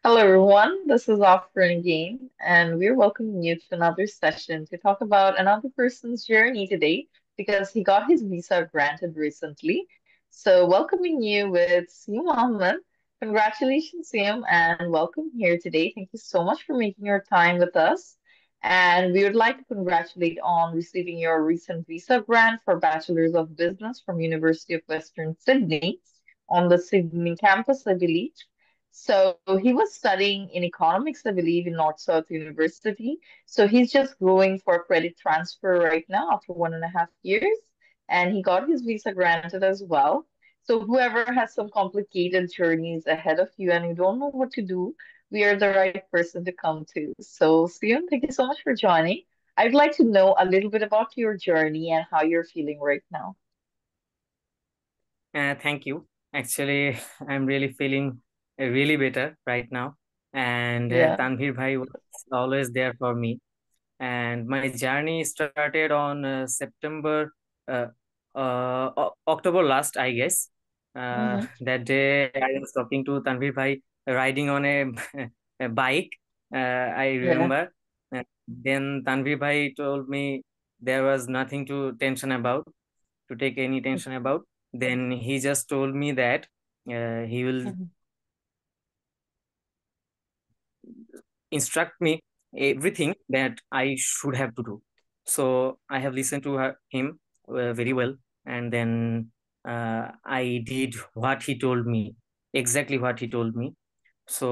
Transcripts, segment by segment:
Hello, everyone. This is Afrin again, and we're welcoming you to another session to talk about another person's journey today because he got his visa granted recently. So, welcoming you with Siem Ahmed. Congratulations, Siem, and welcome here today. Thank you so much for making your time with us. And we would like to congratulate on receiving your recent visa grant for Bachelor's of Business from University of Western Sydney on the Sydney campus, I believe. So he was studying in economics, I believe, in North South University. So he's just going for a credit transfer right now after 1.5 years, and he got his visa granted as well. So whoever has some complicated journeys ahead of you and you don't know what to do, we are the right person to come to. So Sion, thank you so much for joining. I'd like to know a little bit about your journey and how you're feeling right now. Thank you. Actually, I'm really feeling really better right now. And Yeah. Tanvir Bhai was always there for me. And my journey started on September, uh, October last, I guess. Mm-hmm. That day, I was talking to Tanvir Bhai riding on a, a bike. I Yeah. remember. Then Tanvir Bhai told me there was nothing to tension about, to take any tension about. Then he just told me that he will Mhm. instruct me everything that I should have to do. So I have listened to him very well, and then I did what he told me, exactly what he told me. So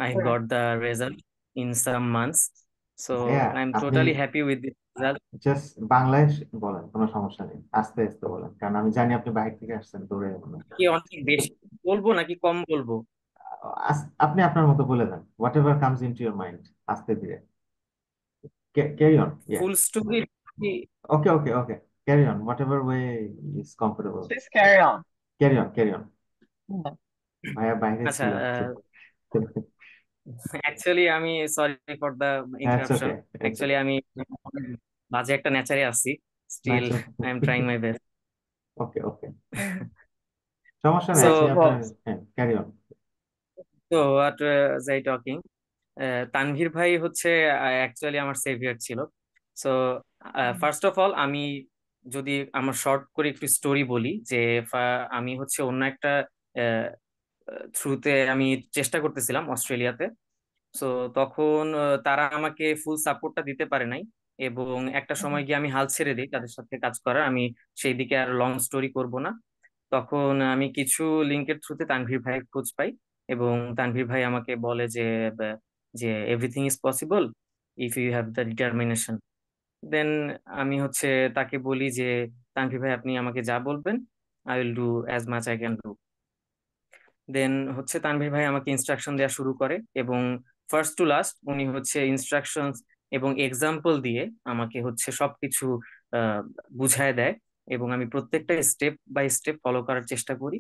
I Right. got the result in some months. ভাইয়া, So I'm আপনি totally happy with the result. Just বাংলায় বলেন, কোনো সমস্যা নেই, আস্তে আস্তে বলেন, কারণ আমি জানি আপনি বাইরে থেকে আসছেন দৌড়ে বলেন। কি অনেক বেশি বলবো নাকি কম বলবো? আপনি আপনার মতো বলে দেন, whatever comes into your mind, আস্তে ধীরে। Carry on, yeah. Full story? Okay okay okay, carry on, whatever way is comfortable. Please carry on. Carry on carry on. Mhm. ভাইয়া বাইরে আচ্ছা, ছিল। অ্যাকচুয়ালি আমি সরি ফর দ্য হ্যাঁ, it's interruption. Okay it's actually okay. আমি অনেক বাজে একটা নেচারে আছি। না, still it's I am trying my best. Okay okay, Mhm. সমস্যা নেই, সো আপনি আপনার। Well, হ্যাঁ, ক্যারি অন। তো হোয়াট যাই টকিং, তানভীর ভাই হচ্ছে অ্যাকচুয়ালি আমার সেভিয়ার ছিল। So mhm. First of all আমি যদি আমার শর্ট করে একটু স্টোরি বলি যে আমি হচ্ছে অন্য একটা থ্রুতে আমি চেষ্টা করতেছিলাম অস্ট্রেলিয়াতে। সো তখন তারা আমাকে ফুল সাপোর্টটা দিতে পারে নাই, এবং একটা সময় Mhm. গিয়ে আমি হাল ছেড়ে দিই তাদের সাথে কাজ করার। আমি সেই দিকে আর লং স্টোরি করব না। তখন আমি কিছু লিঙ্কের থ্রুতে তানভীর ভাইয়ের খোঁজ পাই, এবং তানভীর ভাই আমাকে বলে যে যে everything is possible if you have the determination. Then আমি হচ্ছে তাকে বলি যে তানভীর ভাই আপনি আমাকে যা বলবেন I will do as much I can do. Then হচ্ছে তানভীর ভাই আমাকে ইনস্ট্রাকশন দেওয়া শুরু করে, এবং ফার্স্ট টু লাস্ট উনি হচ্ছে ইনস্ট্রাকশনস এবং এক্সাম্পল দিয়ে আমাকে হচ্ছে সবকিছু আহ, বুঝায় দেয়, এবং আমি প্রত্যেকটা স্টেপ বাই স্টেপ ফলো করার চেষ্টা করি।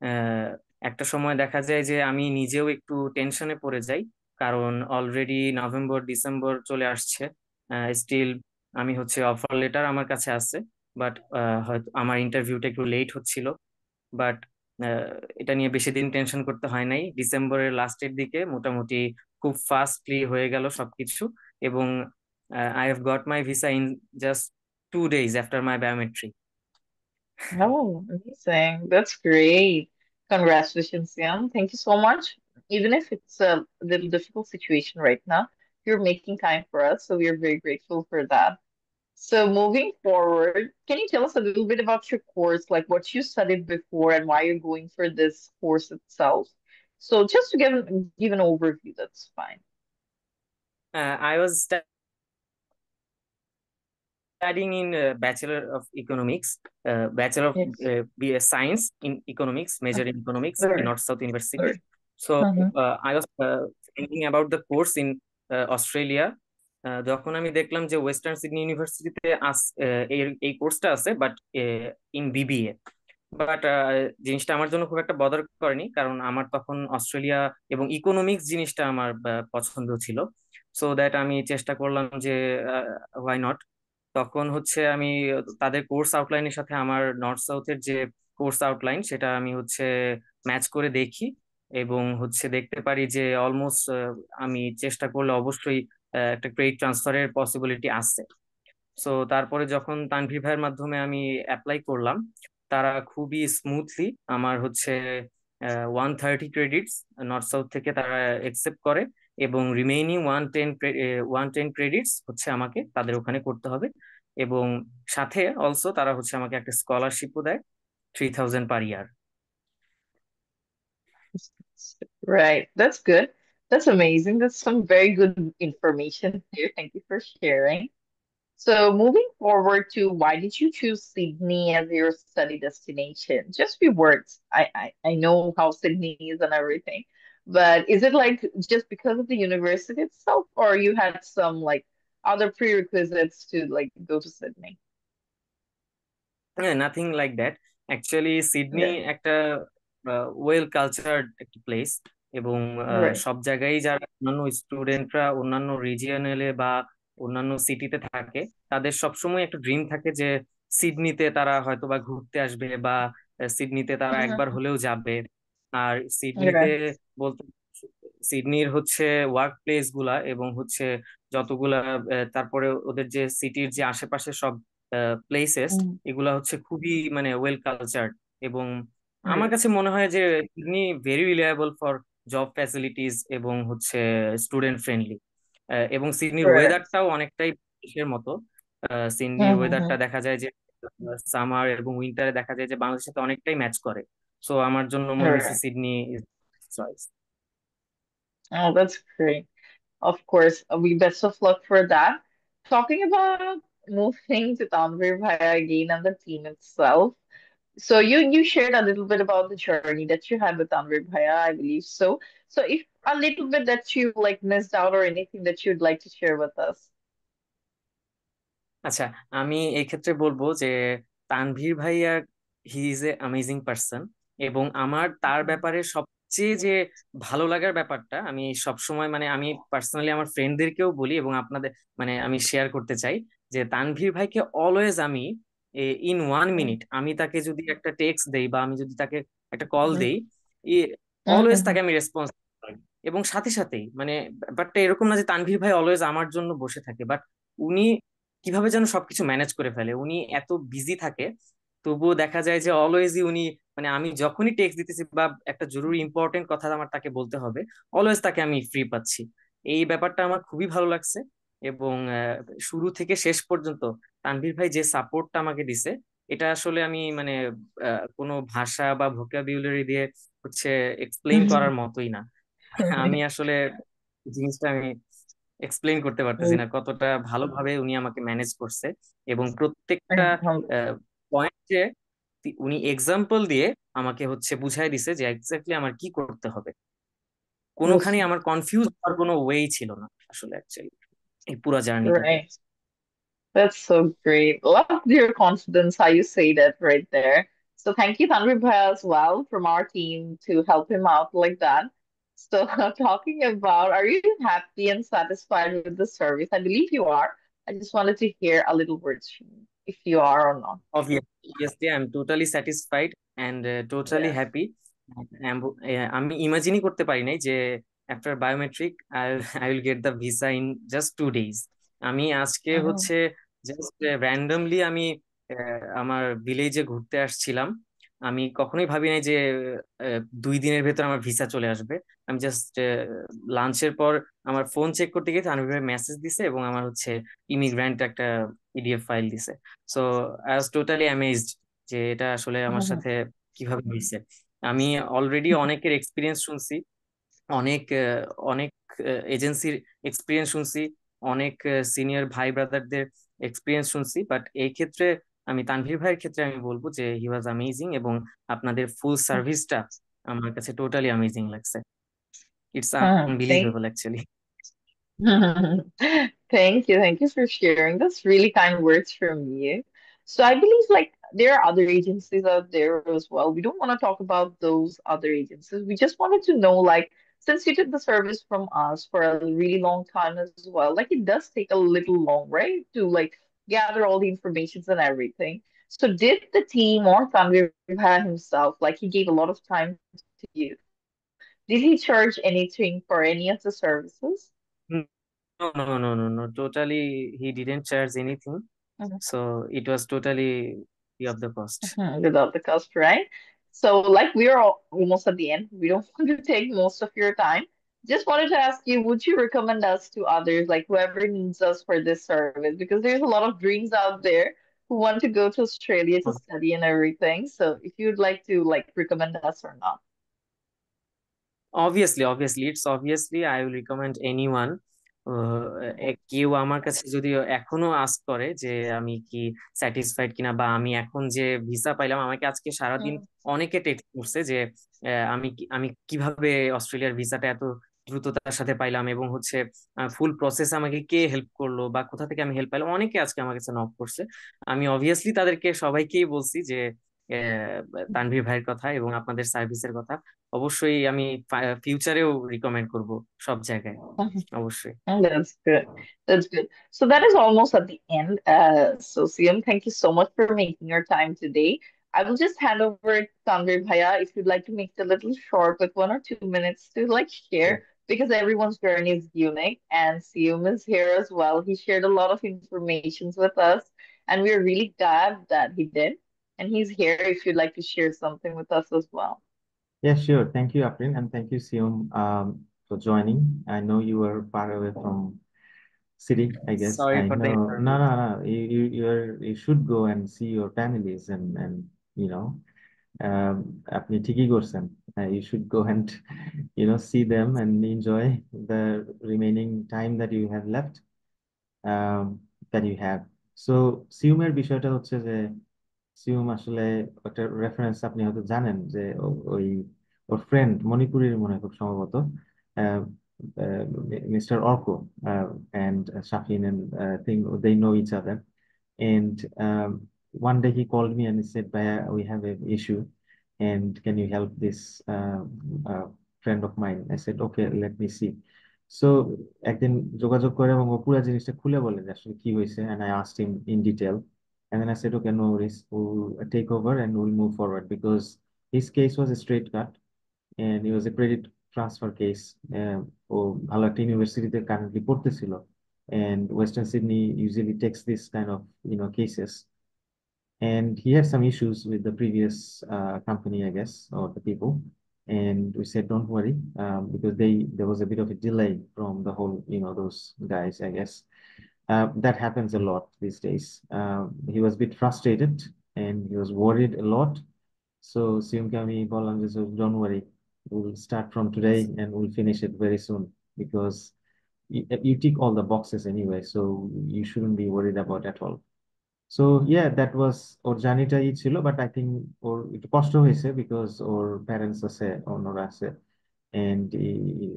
আহ, একটা সময় দেখা যায় যে আমি নিজেও একটু টেনশনে পড়ে যাই, কারণ অলরেডি নভেম্বর ডিসেম্বর চলে আসছে। স্টিল আমি হচ্ছে অফার লেটার আমার কাছে আছে, বাট হয়তো আমার ইন্টারভিউটা একটু লেট হচ্ছিল। বাট এটা নিয়ে বেশি দিন টেনশন করতে হয় নাই। ডিসেম্বরের লাস্টের দিকে মোটামুটি খুব ফাস্টলি হয়ে গেল সবকিছু, এবং I have got my visa in just 2 days after my biometric. Oh, amazing. That's great. Congratulations, Yam. Thank you so much. Even if it's a little difficult situation right now, you're making time for us, so we are very grateful for that. So moving forward, can you tell us a little bit about your course, like what you studied before and why you're going for this course itself? So just to give an overview, that's fine. I was studying in Bachelor of Economics, Bachelor of Yes. Science in Economics, major in Economics in Sure. North South University. So Mm-hmm. I was thinking about the course in Australia. যখন আমি দেখলাম যে western Sydney ইউনিভার্সিটিতে এই কোর্সটা আছে, but in BBA. But জিনিসটা আমার জন্য খুব একটা বদার করেনি, কারণ আমার তখন অস্ট্রেলিয়া এবং ইকোনমিক্স জিনিসটা আমার পছন্দ ছিল। সো দ্যাট আমি চেষ্টা করলাম যে হোয়াই নট। তখন হচ্ছে আমি তাদের কোর্স আউটলাইনের সাথে আমার নর্থ সাউথের যে কোর্স আউটলাইন সেটা আমি হচ্ছে ম্যাচ করে দেখি, এবং হচ্ছে দেখতে পারি যে অলমোস্ট আমি চেষ্টা করলে অবশ্যই একটা ক্রেডিট ট্রান্সফারের পসিবিলিটি আছে। সো তারপরে যখন তানভীর ভাইয়ের মাধ্যমে আমি অ্যাপ্লাই করলাম, তারা খুবই স্মুথলি আমার হচ্ছে 130 ক্রেডিটস নর্থ সাউথ থেকে তারা একসেপ্ট করে, এবং রিমেইনিং 110 ক্রেডিটস হচ্ছে আমাকে তাদের ওখানে করতে হবে। এবং সাথে অলসো তারা হচ্ছে আমাকে একটা স্কলারশিপও দেয়, 3000 পার ইয়ার। Right. That's good. That's amazing. That's some very good information here. Thank you for sharing. So, moving forward to why did you choose Sydney as your study destination? Just few words. I know how Sydney is and everything, but is it like just because of the university itself, or you had some like other prerequisites to like go to Sydney? হ্যাঁ, nothing like that. Actually Sydney Yeah. একটা well cultured একটা place, এবং Right. সব জায়গায় যারা অন্যান্য স্টুডেন্টরা অন্যান্য রিজিয়নালে বা অন্যান্য সিটিতে থাকে, তাদের সবসময় একটা ড্রিম থাকে যে সিডনিতে তারা হয়তো বা ঘুরতে আসবে, বা সিডনিতে তারা একবার Mhm. হলেও যাবে। আর সিডনিতে Okay. বলতে, সিডনির হচ্ছে ওয়ার্ক প্লেস গুলা এবং হচ্ছে যতগুলা তারপরে ওদের যে সিটির যে আশেপাশে সব প্লেসেস, Mhm. এগুলা হচ্ছে খুবই মানে ওয়েল কালচার্ড। এবং আমার Right. কাছে মনে হয় যে Sydney very reliable for job facilities এবং হচ্ছে স্টুডেন্ট ফ্রেন্ডলি। এবং সিডনির Right. ওয়েদারটাও অনেকটাই দেশের মতো। সিডনির ওয়েদারটা Mhm. দেখা যায় যে সামার এবং উইন্টারে দেখা যায় যে বাংলাদেশের সাথে অনেকটাই ম্যাচ করে। সো আমার জন্য মনে হয়েছে Right. Sydney choice. Oh, that's great. Of course, we best of luck for that. Talking about moving to Tanvir Bhaya again and the team itself. So you shared a little bit about the journey that you had with Tanvir Bhaya, I believe so. So if a little bit that you like missed out or anything that you'd like to share with us. আচ্ছা, আমি এই ক্ষেত্রে বলবো যে তানভীর ভাইয়া he is a amazing person. এবং আমার তার Mhm. ব্যাপারে সবচেয়ে যে ভালো লাগার ব্যাপারটা, আমি সব সময় মানে আমি পার্সোনালি আমার ফ্রেন্ডদেরকেও বলি এবং আপনাদের মানে আমি শেয়ার করতে চাই যে তানভীর ভাইকে অলওয়েজ আমি ইন 1 মিনিট আমি তাকে যদি একটা টেক্সট দেই বা আমি যদি তাকে একটা কল Mhm. দেই, অলওয়েজ তাকে Mhm. আমি রেসপন্স করি। এবং সাথে সাথেই মানে ব্যাপারটা এরকম না যে তানভীর ভাই অলওয়েজ আমার জন্য বসে থাকে, বাট উনি কিভাবে যেন সবকিছু ম্যানেজ করে ফেলে। উনি এত বিজি থাকে, তবুও দেখা যায় যে অলওয়েজই উনি মানে আমি যখনই টেক্সট দিতেছি বা একটা জরুরি ইম্পর্টেন্ট কথা আমার তাকে বলতে হবে, অলওয়েজ তাকে আমি ফ্রি পাচ্ছি। এই ব্যাপারটা আমার খুবই ভালো লাগছে। এবং শুরু থেকে শেষ পর্যন্ত তানভীর ভাই যে সাপোর্টটা আমাকে দিছে, এটা আসলে আমি মানে কোনো ভাষা বা ভোকাবুলারি দিয়ে হচ্ছে এক্সপ্লেইন করার Mhm. মতোই না। আমি আসলে জিনিসটা আমি এক্সপ্লেইন করতে পারতেছি না কতটা ভালোভাবে উনি আমাকে ম্যানেজ করছে। এবং প্রত্যেকটা পয়েন্টে উনি এক্সাম্পল দিয়ে আমাকে হচ্ছে বুঝাই দিছে যে এক্স্যাক্টলি আমার কি করতে হবে। কোনোখানে আমার কনফিউজ হওয়ার কোনো ওয়েই ছিল না আসলে অ্যাকচুয়ালি এই পুরো জার্নিটাতে। Right. That's so great. Love your confidence, how you say that right there. So thank you, Tanvi Bhai, as well from our team to help him out like that. So talking about, are you happy and satisfied with the service? I believe you are. I just wanted to hear a little words from you, if you are or not. Obviously I am totally satisfied and totally Yeah. Happy. আমি ইমাজিনই করতে পারি নাই যে after biometric I I will get the visa in just 2 days. আমি আজকে Mhm. হচ্ছে just randomly আমি আমার ভিলেজে ঘুরতে আসছিলাম। আমি কখনোই ভাবি নাই যে 2 দিনের ভেতর আমার ভিসা চলে আসবে। আমি জাস্ট লাঞ্চের পর আমার ফোন চেক করতে গিয়ে তানভীর মেসেজ দিছে এবং আমার হচ্ছে ইমিগ্র্যান্ট একটা পিডিএফ ফাইল দিছে। So I was totally amazed যে এটা আসলে আমার Mhm. সাথে কিভাবে হয়েছে। আমি অলরেডি অনেকের এক্সপিরিয়েন্স শুনছি, অনেক অনেক এজেন্সির এক্সপিরিয়েন্স শুনছি, অনেক সিনিয়র ভাই ব্রাদারদের এক্সপিরিয়েন্স শুনছি, বাট এই ক্ষেত্রে আমি তানভীর ভাইয়ের ক্ষেত্রে আমি বলবো যে হি ওয়াজ অ্যামেজিং। এবং আপনাদের ফুল সার্ভিসটা আমার কাছে টোটালি অ্যামেজিং লাগছে। It's Mhm. Unbelievable actually. Thank you for sharing. That's really kind words from you. So I believe like there are other agencies out there as well. We don't want to talk about those other agencies. We just wanted to know like since you did the service from us for a really long time as well, like it does take a little long, right? To like gather all the informations and everything. So did the team or Tanvir himself, like he gave a lot of time to you? Did he charge anything for any of the services? No, no, no, no, no. Totally, he didn't charge anything. Mhm. So it was totally free of the cost. Without the cost, right? So, like, we are almost at the end. We don't want to take most of your time. Just wanted to ask you, would you recommend us to others, like whoever needs us for this service? Because there's a lot of dreams out there who want to go to Australia to study and everything. So, if you'd like to, like, recommend us or not. Obviously, it's obviously I will recommend anyone. কেউ আমার কাছে যদি এখনো ask করে যে আমি কি satisfied কিনা, বা আমি এখন যে ভিসা পাইলাম, আমাকে আজকে সারাদিন Mm. অনেকে টেক্সট করছে যে আমি কিভাবে অস্ট্রেলিয়ার ভিসাটা এত দ্রুততার সাথে পাইলাম, এবং হচ্ছে ফুল প্রসেস আমাকে কে হেল্প করলো বা কোথা থেকে আমি হেল্প পাইলাম, অনেকে আজকে আমার কাছে নক করছে। আমি অবভিয়াসলি তাদেরকে সবাইকেই বলছি যে তানভীর ভাইয়ের কথা এবং আপনাদের সার্ভিসের কথা। অবশ্যই আমি ফিউচারেও রিকমেন্ড করব সব জায়গায়, অবশ্যই। Oh, that's good. That's good. So that is almost at the end. So Siam, thank you so much for making your time today. I will just hand over to Tanvir Bhaiya if you'd like to make it a little short with 1 or 2 minutes to like Yeah, share because everyone's journey is unique and Siam is here as well. He shared a lot of informations with us and we're really glad that he did. And he's here if you'd like to share something with us as well. yeah, sure. Thank you, Afrin, and thank you, Siom, for joining. I know you were far away from city, I guess. Sorry I for the know. No, inconvenience. no, no. You should go and see your families and you know, আপনি ঠিকই করছেন. You should go and see them and enjoy the remaining time that you have left. um, that you have. So সিউমের বিষয়টা হচ্ছে যে সিউম আসলে একটা reference আপনি হয়তো জানেন যে ওই ওর ফ্রেন্ড মণিপুরের মনে হয় খুব সম্ভবত mister Arko and Shafin and think they know each other. And one day he called me and he said, Bhaiya, we have an issue and can you help this uh, friend of mine? I said, okay, let me see. So একদিন যোগাযোগ করে এবং ও পুরো জিনিসটা খুলে বলে যে আসলে কি হয়েছে, and I asked him in detail, and then I said, okay, no worries, we'll take over and we'll move forward because his case was a straight cut and it was a credit transfer case. ও ভালো একটা ইউনিভার্সিটিতে currently পড়তেছিল, and Western Sydney usually takes this kind of cases. And he had some issues with the previous company, I guess, or the people. And we said, don't worry, because there was a bit of a delay from the whole, those guys, I guess. That happens a lot these days. He was a bit frustrated and he was worried a lot. So Siumke আমি বললাম যে, so don't worry, we'll start from today and we'll finish it very soon because you tick all the boxes anyway, so you shouldn't be worried about at all. So yeah that was ওর জার্নিটাই ছিল, but I think ওর একটু কষ্ট হয়েছে because or parents আছে, অন্যরা আছে, and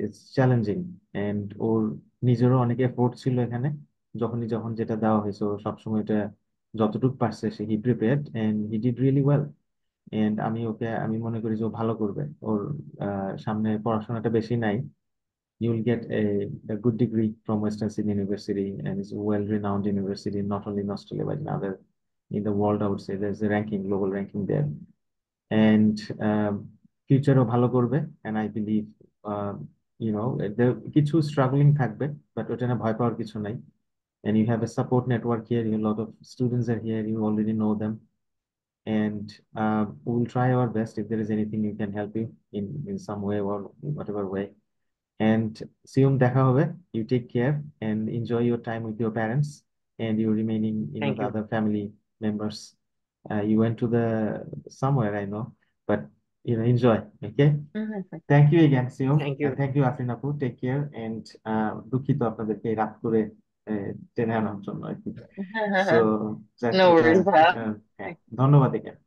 it's challenging. And or নিজেরও অনেক এফোর্ট ছিল এখানে, যখন যেটা দেওয়া হয়েছে ও সবসময় এটা যতটুকু পারছে সে he prepared and he did really well. And আমি মনে করি যে ও ভালো করবে। ওর সামনে পড়াশোনাটা বেশি নাই, you will get a good degree from Western Sydney University, and it's a well-renowned university, not only in Australia, but in in the world, I would say. There's a global ranking there. And future of ভালো করবে, and I believe, um, there কিছু struggling থাকবে, but ওটা না ভয় পাওয়ার কিছু নাই. And you have a support network here, a lot of students are here, you already know them. And we'll try our best if there is anything we can help you in some way or whatever way. And Sium দেখা হবে. You take care and enjoy your time with your parents and your remaining, thank the you. other family members. You went to the somewhere, I know, but enjoy. Okay. Mhm. Thank you again, Sium, thank you. and thank you, Afrin Apu. Take care and দুঃখিত আপনাদেরকে রাত করে টেনে আনার জন্য আর কি। So No এটা worries, Bhaiya. হ্যাঁ, ধন্যবাদ again.